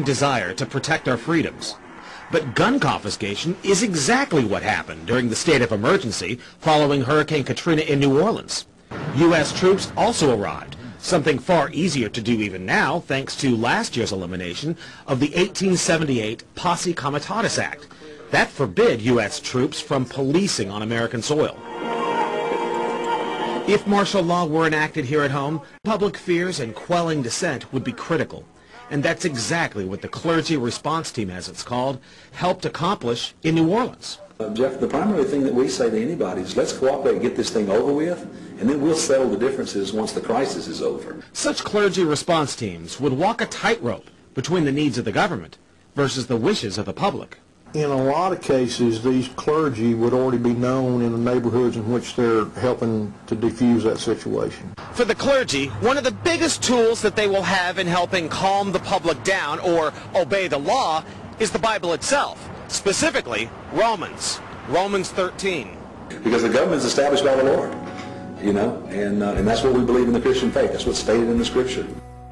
desire to protect our freedoms. But gun confiscation is exactly what happened during the state of emergency following Hurricane Katrina in New Orleans. U.S. troops also arrived, something far easier to do even now thanks to last year's elimination of the 1878 Posse Comitatus Act. That forbid U.S. troops from policing on American soil. If martial law were enacted here at home, public fears and quelling dissent would be critical. And that's exactly what the Clergy Response Team, as it's called, helped accomplish in New Orleans. Jeff, the primary thing that we say to anybody is let's cooperate and get this thing over with, and then we'll settle the differences once the crisis is over. Such clergy response teams would walk a tightrope between the needs of the government versus the wishes of the public. In a lot of cases, these clergy would already be known in the neighborhoods in which they're helping to defuse that situation. For the clergy, one of the biggest tools that they will have in helping calm the public down or obey the law is the Bible itself, specifically Romans 13. Because the government is established by the Lord, you know, and that's what we believe in the Christian faith. That's what's stated in the Scripture.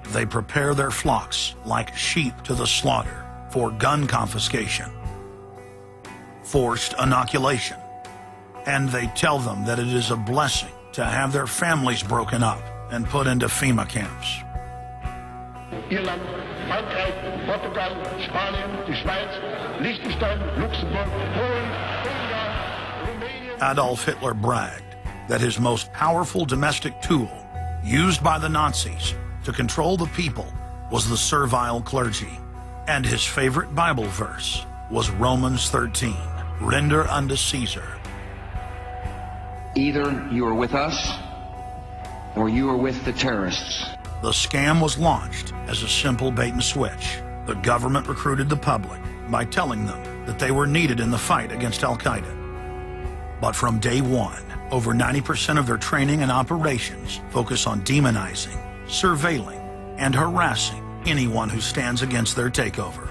They prepare their flocks like sheep to the slaughter for gun confiscation, forced inoculation, and they tell them that it is a blessing to have their families broken up and put into FEMA camps. Irland, Frankreich, Portugal, Spanien, die Schweiz, Liechtenstein, Luxembourg, Polen, Ungarn, Romania. Adolf Hitler bragged that his most powerful domestic tool, used by the Nazis to control the people, was the servile clergy. And his favorite Bible verse was Romans 13. Render unto Caesar. Either you are with us or you are with the terrorists. The scam was launched as a simple bait and switch. The government recruited the public by telling them that they were needed in the fight against Al-Qaeda. But from day one, over 90% of their training and operations focus on demonizing, surveilling, and harassing anyone who stands against their takeover.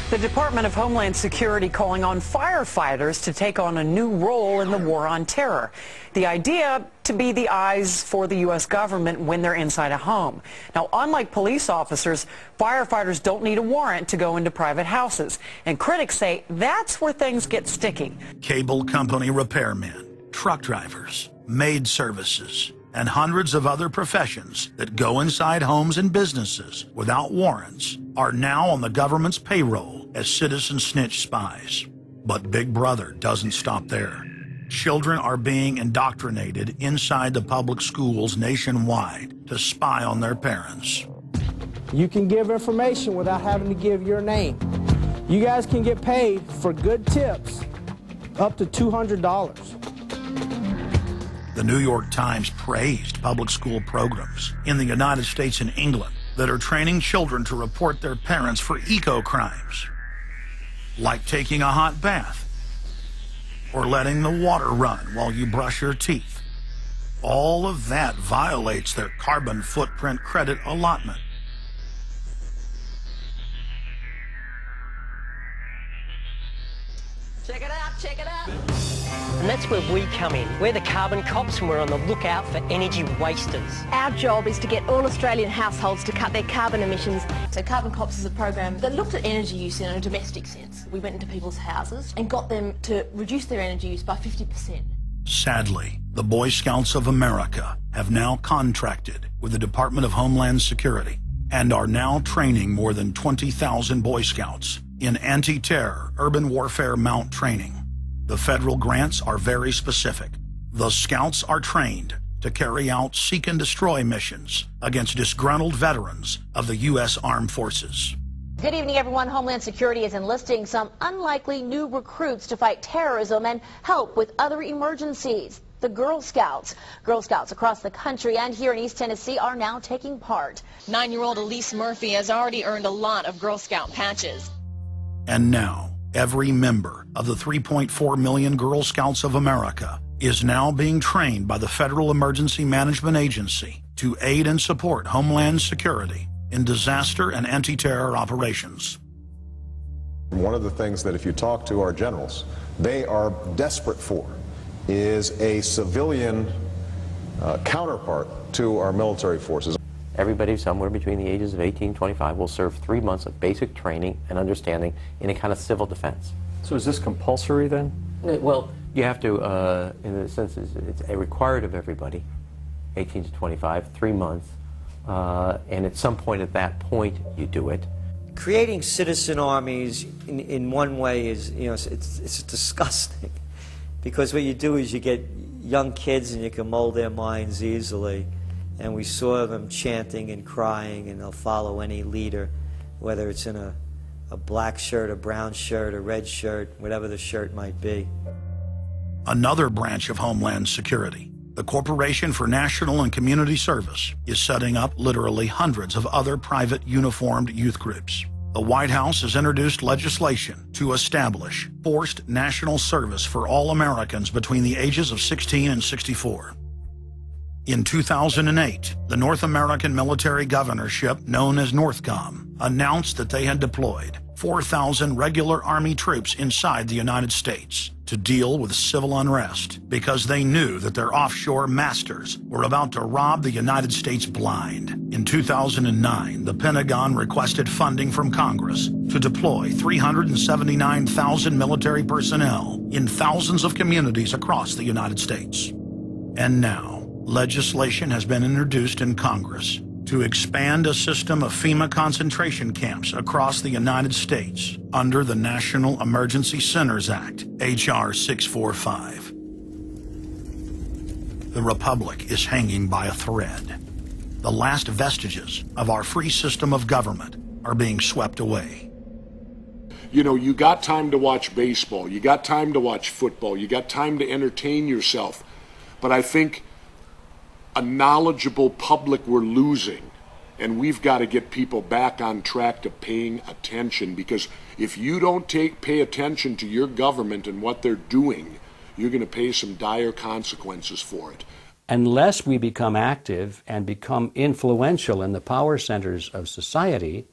The Department of Homeland Security calling on firefighters to take on a new role in the war on terror. The idea to be the eyes for the U.S. government when they're inside a home. Now, unlike police officers, firefighters don't need a warrant to go into private houses. And critics say that's where things get sticky. Cable company repairmen, truck drivers, maid services, and hundreds of other professions that go inside homes and businesses without warrants are now on the government's payroll as citizen snitch spies. But Big Brother doesn't stop there. Children are being indoctrinated inside the public schools nationwide to spy on their parents. You can give information without having to give your name. You guys can get paid for good tips up to $200. The New York Times praised public school programs in the United States and England that are training children to report their parents for eco-crimes, like taking a hot bath or letting the water run while you brush your teeth. All of that violates their carbon footprint credit allotment. Check it out, check it out. And that's where we come in. We're the carbon cops and we're on the lookout for energy wasters. Our job is to get all Australian households to cut their carbon emissions. So Carbon Cops is a program that looked at energy use in a domestic sense. We went into people's houses and got them to reduce their energy use by 50%. Sadly, the Boy Scouts of America have now contracted with the Department of Homeland Security and are now training more than 20,000 Boy Scouts in anti-terror urban warfare mount training. The federal grants are very specific. The Scouts are trained to carry out seek and destroy missions against disgruntled veterans of the U.S. Armed Forces. Good evening, everyone. Homeland Security is enlisting some unlikely new recruits to fight terrorism and help with other emergencies. The Girl Scouts. Girl Scouts across the country and here in East Tennessee are now taking part. 9-year-old Elise Murphy has already earned a lot of Girl Scout patches. And now, every member of the 3.4 million Girl Scouts of America is now being trained by the Federal Emergency Management Agency to aid and support Homeland Security in disaster and anti-terror operations. One of the things that if you talk to our generals, they are desperate for is a civilian counterpart to our military forces. Everybody somewhere between the ages of 18 and 25 will serve 3 months of basic training and understanding in a kind of civil defense. So is this compulsory then? Well, you have to, in a sense, it's required of everybody, 18 to 25, 3 months, and at some point at that point you do it. Creating citizen armies in one way is, it's disgusting, because what you do is you get young kids and you can mold their minds easily, and we saw them chanting and crying, and they'll follow any leader, whether it's in a black shirt, a brown shirt, a red shirt, whatever the shirt might be. Another branch of Homeland Security, the Corporation for National and Community Service, is setting up literally hundreds of other private uniformed youth groups. The White House has introduced legislation to establish forced national service for all Americans between the ages of 16 and 64. In 2008, the North American Military Governorship, known as NORTHCOM, announced that they had deployed 4,000 regular Army troops inside the United States to deal with civil unrest because they knew that their offshore masters were about to rob the United States blind. In 2009, the Pentagon requested funding from Congress to deploy 379,000 military personnel in thousands of communities across the United States. And now, legislation has been introduced in Congress to expand a system of FEMA concentration camps across the United States under the National Emergency Centers Act, H.R. 645. The Republic is hanging by a thread. The last vestiges of our free system of government are being swept away. You know, you got time to watch baseball, you got time to watch football, you got time to entertain yourself, but I think a knowledgeable public we're losing, and we've got to get people back on track to paying attention, because if you don't pay attention to your government and what they're doing, you're going to pay some dire consequences for it. Unless we become active and become influential in the power centers of society,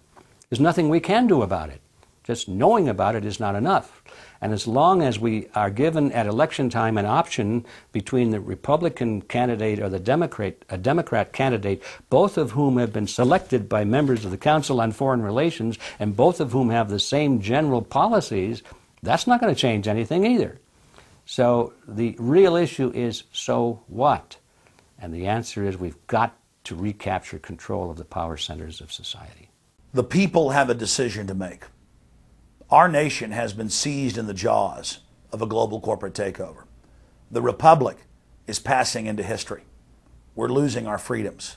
there's nothing we can do about it. Just knowing about it is not enough. And as long as we are given at election time an option between the Republican candidate or the Democrat candidate, both of whom have been selected by members of the Council on Foreign Relations and both of whom have the same general policies, that's not going to change anything either. So the real issue is, so what? And the answer is we've got to recapture control of the power centers of society. The people have a decision to make. Our nation has been seized in the jaws of a global corporate takeover. The Republic is passing into history. We're losing our freedoms.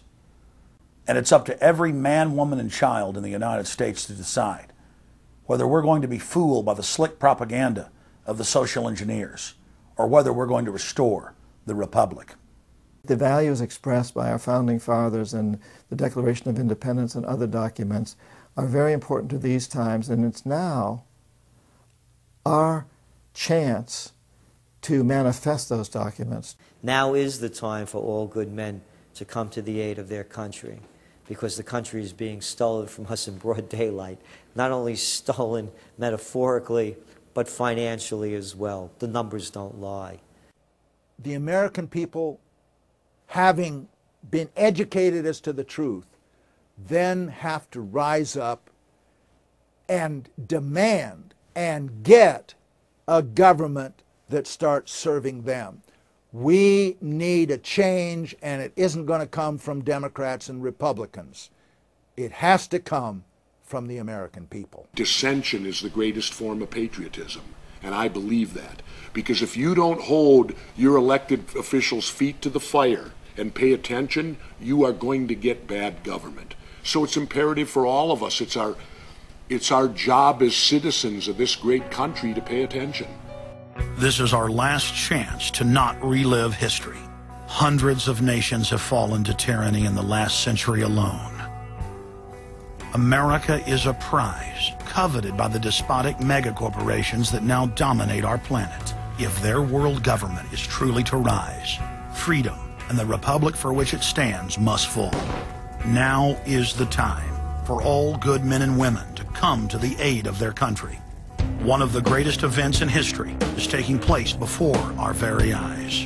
And it's up to every man, woman, and child in the United States to decide whether we're going to be fooled by the slick propaganda of the social engineers or whether we're going to restore the Republic. The values expressed by our founding fathers and the Declaration of Independence and other documents are very important to these times, and it's now our chance to manifest those documents. Now is the time for all good men to come to the aid of their country, because the country is being stolen from us in broad daylight. Not only stolen metaphorically, but financially as well. The numbers don't lie. The American people, having been educated as to the truth, then have to rise up and demand and get a government that starts serving them. We need a change, and it isn't going to come from Democrats and Republicans. It has to come from the American people. Dissension is the greatest form of patriotism, and I believe that. Because if you don't hold your elected officials' feet to the fire and pay attention, you are going to get bad government. So it's imperative for all of us. It's our job as citizens of this great country to pay attention. This is our last chance to not relive history. Hundreds of nations have fallen to tyranny in the last century alone. America is a prize coveted by the despotic megacorporations that now dominate our planet. If their world government is truly to rise, freedom and the republic for which it stands must fall. Now is the time for all good men and women to come to the aid of their country. One of the greatest events in history is taking place before our very eyes.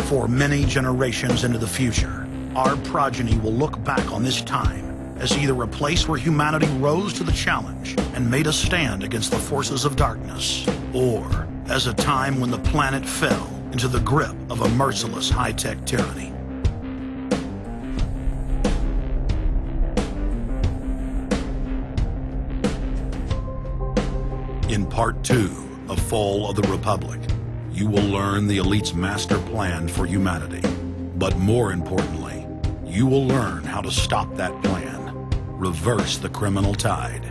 For many generations into the future, our progeny will look back on this time as either a place where humanity rose to the challenge and made a stand against the forces of darkness, or as a time when the planet fell into the grip of a merciless high-tech tyranny. In Part 2 of Fall of the Republic, you will learn the elite's master plan for humanity. But more importantly, you will learn how to stop that plan, reverse the criminal tide,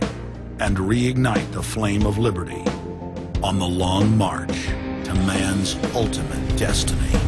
and reignite the flame of liberty on the long march to man's ultimate destiny.